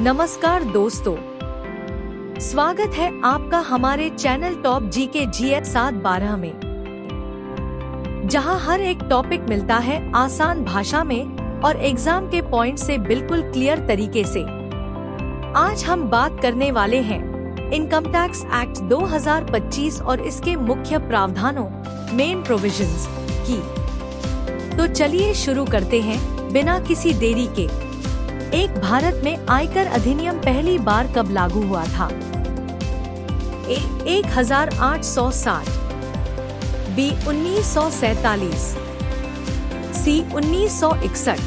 नमस्कार दोस्तों, स्वागत है आपका हमारे चैनल टॉप जी के GS 712 में, जहां हर एक टॉपिक मिलता है आसान भाषा में और एग्जाम के पॉइंट से बिल्कुल क्लियर तरीके से। आज हम बात करने वाले हैं इनकम टैक्स एक्ट 2025 और इसके मुख्य प्रावधानों मेन प्रोविजंस की। तो चलिए शुरू करते हैं बिना किसी देरी के। एक भारत में आयकर अधिनियम पहली बार कब लागू हुआ था? 1860, B 1947, C 1961,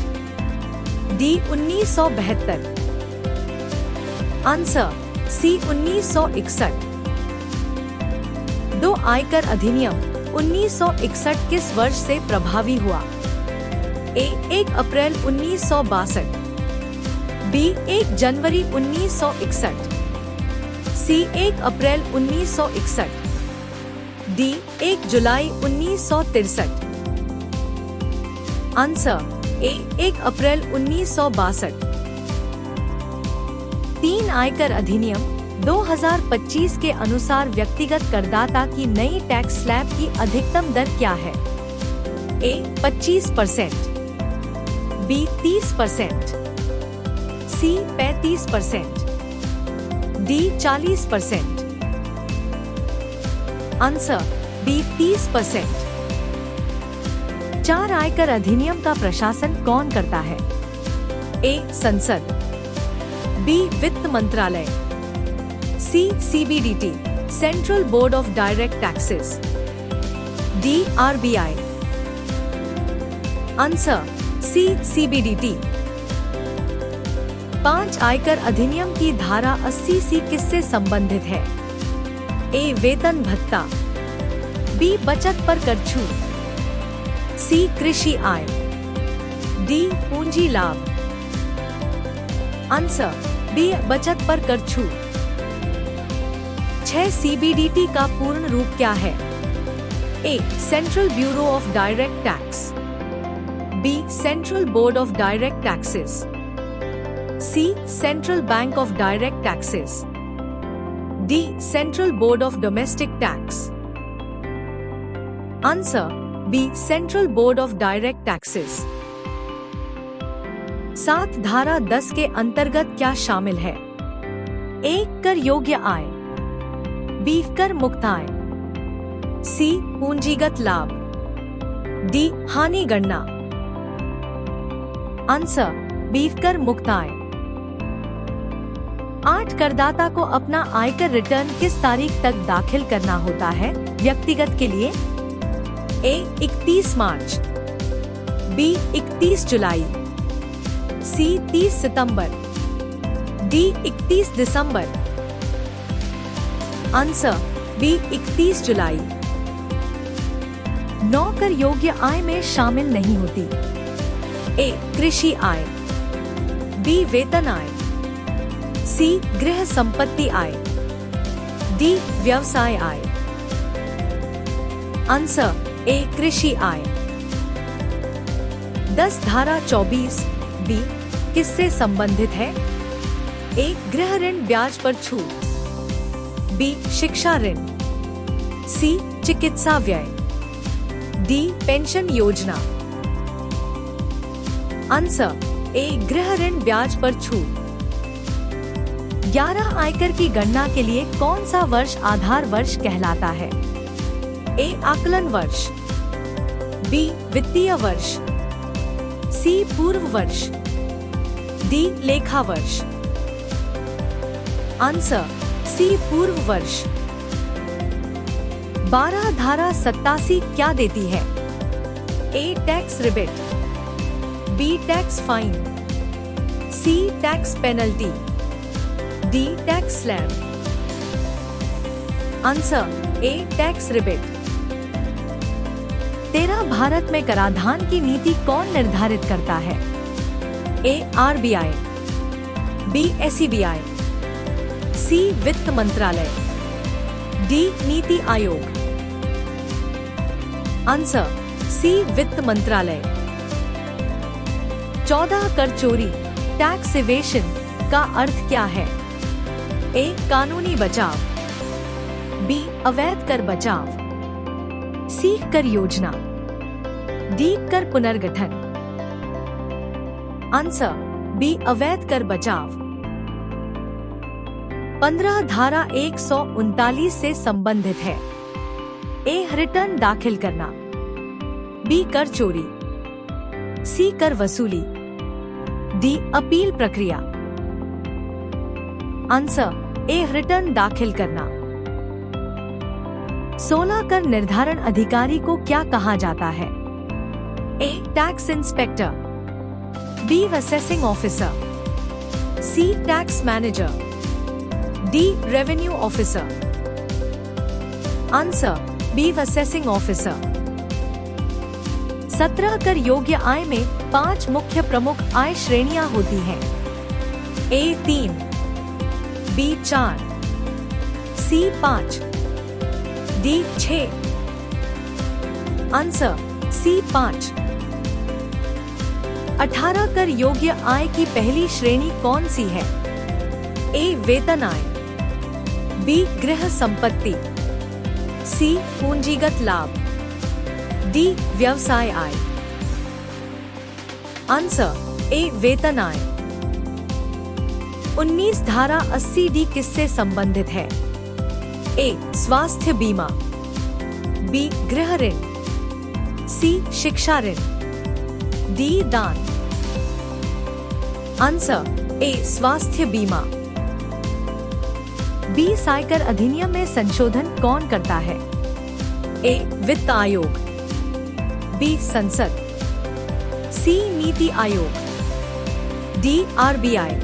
D 1972। Answer C 1961। दो आयकर अधिनियम 1961 किस वर्ष से प्रभावी हुआ? ए 1 अप्रैल 1962, बी 1 जनवरी 1961, सी 1 अप्रैल 1961, डी 1 जुलाई 1963। आंसर ए 1 अप्रैल 1962। तीन आयकर अधिनियम 2025 के अनुसार व्यक्तिगत करदाता की नई टैक्स स्लैब की अधिकतम दर क्या है? A 25%, B 30%, C 35%, D 40%। Answer B 30%। चार आयकर अधिनियम का प्रशासन कौन करता है? ए संसद, बी वित्त मंत्रालय, C CBDT central board of direct taxes, D RBI। Answer C CBDT। पांच आयकर अधिनियम की धारा 80C किससे संबंधित है? ए वेतन भत्ता, बी बचत पर कर छूट, सी कृषि आय, डी पूंजी लाभ। आंसर बी बचत पर कर छूट। 6 CBDT का पूर्ण रूप क्या है? A central bureau of direct tax, B central board of direct taxes, C central bank of direct taxes, D central board of domestic tax. Answer B central board of direct taxes. 7 धारा 10 के अंतर्गत क्या शामिल है? ए कर योग्य आय, B कर मुक्त आय, सी पूंजीगत लाभ, डी हानि गणना। आंसर बी कर मुक्त आय। 8 करदाता को अपना आयकर रिटर्न किस तारीख तक दाखिल करना होता है व्यक्तिगत के लिए? ए 31 मार्च, बी 31 जुलाई, सी 30 सितंबर, डी 31 दिसंबर। आंसर बी 31 जुलाई। 9 कर योग्य आय में शामिल नहीं होती। ए कृषि आय, बी वेतन आय, सी गृह संपत्ति आय, डी व्यवसाय आय। आंसर ए कृषि आय। 10 धारा 24 बी किससे संबंधित है? ए गृह ऋण ब्याज पर छूट, बी शिक्षा ऋण, सी चिकित्सा व्यय, डी पेंशन योजना। आंसर ए गृह ऋण ब्याज पर छूट। 11 आयकर की गणना के लिए कौन सा वर्ष आधार वर्ष कहलाता है? ए आकलन वर्ष, बी वित्तीय वर्ष, सी पूर्व वर्ष, डी लेखा वर्ष। आंसर सी पूर्व वर्ष। 12 धारा 87 क्या देती है? A tax rebate, B tax fine, C tax penalty, D tax slab. Answer A tax rebate. 13 Bharat में कराधान की नीति कौन निर्धारित करता है? A RBI, B SEBI, C वित्त मंत्रालय, D NITI Aayog. Answer C वित्त मंत्रालय। 14 कर चोरी, टैक्स इवेशन का अर्थ क्या है? ए. कानूनी बचाव, बी. अवैध कर बचाव, सी. कर योजना, डी. कर पुनर्गठन। Answer B. अवैध कर बचाव। 15 धारा 139 से संबंधित है। ए. रिटर्न दाखिल करना, बी. कर चोरी, सी. कर वसूली, डी. अपील प्रक्रिया। Answer A. रिटर्न दाखिल करना। 16 कर निर्धारण अधिकारी को क्या कहा जाता है? A. Tax inspector, B. Assessing officer, C. Tax manager, D. Revenue officer. Answer B. Assessing officer. 17 कर योग्य आय में 5 मुख्य प्रमुख आय श्रेणियां होती हैं। A. 3, B. 4, C. 5, D. 6। Answer C. 5। 18 कर योग्य आय की पहली श्रेणी कौन सी है? ए. वेतन आय, बी. गृह संपत्ति, सी. पूंजीगत लाभ, डी. व्यवसाय आय। Answer A. वेतन आय। 19 धारा 80 डी किससे संबंधित है? ए. स्वास्थ्य बीमा, बी. गृह ऋण, सी. शिक्षा ऋण, डी. दान। Answer A. स्वास्थ्य बीमा। 20 आयकर अधिनियम में संशोधन कौन करता है? ए. वित्त आयोग, बी. संसद, सी. NITI Aayog, D. RBI.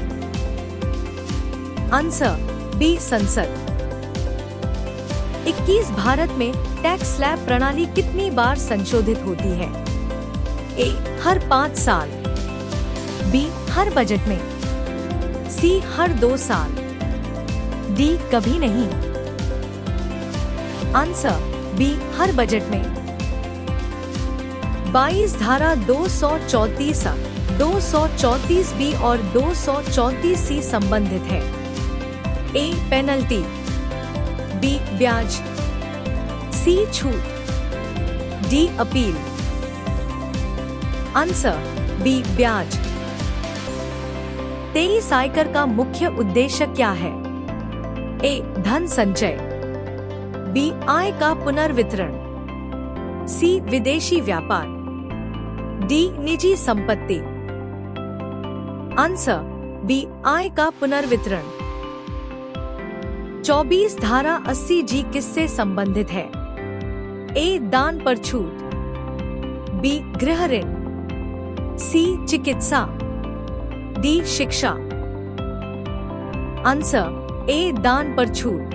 Answer B. संसद। 21 भारत में टैक्स स्लैब प्रणाली कितनी बार संशोधित होती है? ए. हर 5 साल, बी. हर बजट में, सी. हर 2 साल, डी. कभी नहीं। Answer B. हर बजट में। 22 धारा 234 234 बी और 234 सी संबंधित है। ए. Penalty, B. ब्याज, सी. छूट, डी. अपील। Answer B. ब्याज। 23 आयकर का मुख्य उद्देश्य क्या है? ए. धन संचय, बी. आय का पुनर्वितरण, सी. विदेशी व्यापार, डी. निजी संपत्ति। Answer B. आय का पुनर्वितरण। 24 धारा 80 जी किससे संबंधित है? ए. दान पर छूट, बी. गृह ऋण, सी. चिकित्सा, डी. शिक्षा। Answer A. दान पर छूट।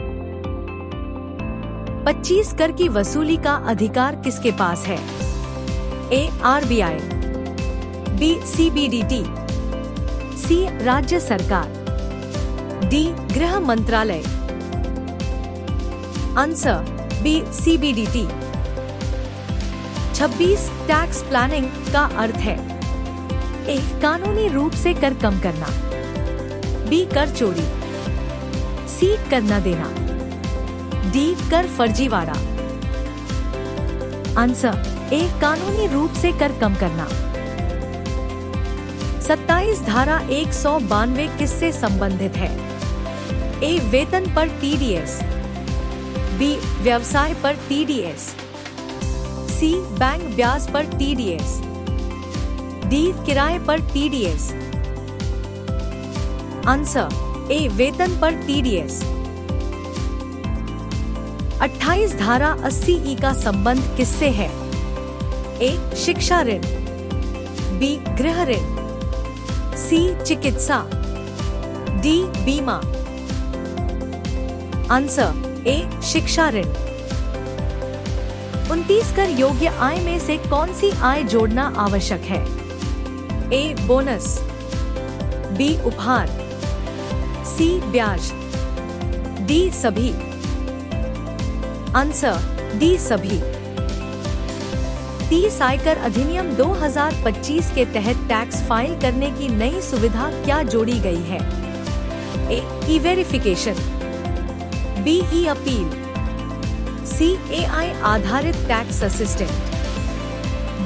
25 कर की वसूली का अधिकार किसके पास है? A. RBI, B. CBDT, C. राज्य सरकार, डी. गृह मंत्रालय। Answer B. CBDT. 26 tax planning का अर्थ है? ए. कानूनी रूप से कर कम करना, बी. कर चोरी, सी. कर न देना, डी. कर फर्जीवाड़ा। Answer A. कानूनी रूप से कर कम करना। 27 धारा 192 किससे संबंधित है? ए. वेतन पर टीडीएस, बी. व्यवसाय पर टीडीएस, सी. बैंक ब्याज पर टीडीएस, डी. किराए पर टीडीएस। Answer A. वेतन पर टीडीएस। 28 धारा 80 ई का संबंध किससे है? ए. शिक्षा ऋण, बी. गृह ऋण, सी. चिकित्सा, डी. बीमा। Answer A. शिक्षा ऋण। 29 कर योग्य आय में से कौन सी आय जोड़ना आवश्यक है? ए. Bonus, B. उपहार, सी. ब्याज, डी. सभी। Answer D. सभी। 30 आयकर अधिनियम 2025 के तहत टैक्स फाइल करने की नई सुविधा क्या जोड़ी गई है? ए ई वेरिफिकेशन, बी ई अपील, सी AI आधारित टैक्स असिस्टेंट,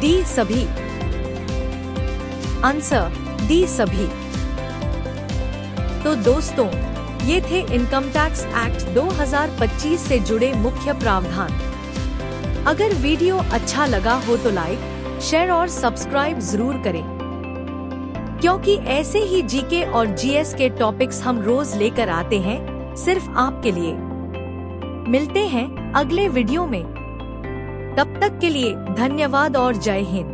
डी सभी। आंसर डी सभी। तो दोस्तों, ये थे इनकम टैक्स एक्ट 2025 से जुड़े मुख्य प्रावधान। अगर वीडियो अच्छा लगा हो तो लाइक, शेयर और सब्सक्राइब जरूर करें, क्योंकि ऐसे ही जीके और जीएस के टॉपिक्स हम रोज लेकर आते हैं सिर्फ आपके लिए। मिलते हैं अगले वीडियो में, तब तक के लिए धन्यवाद और जय हिंद।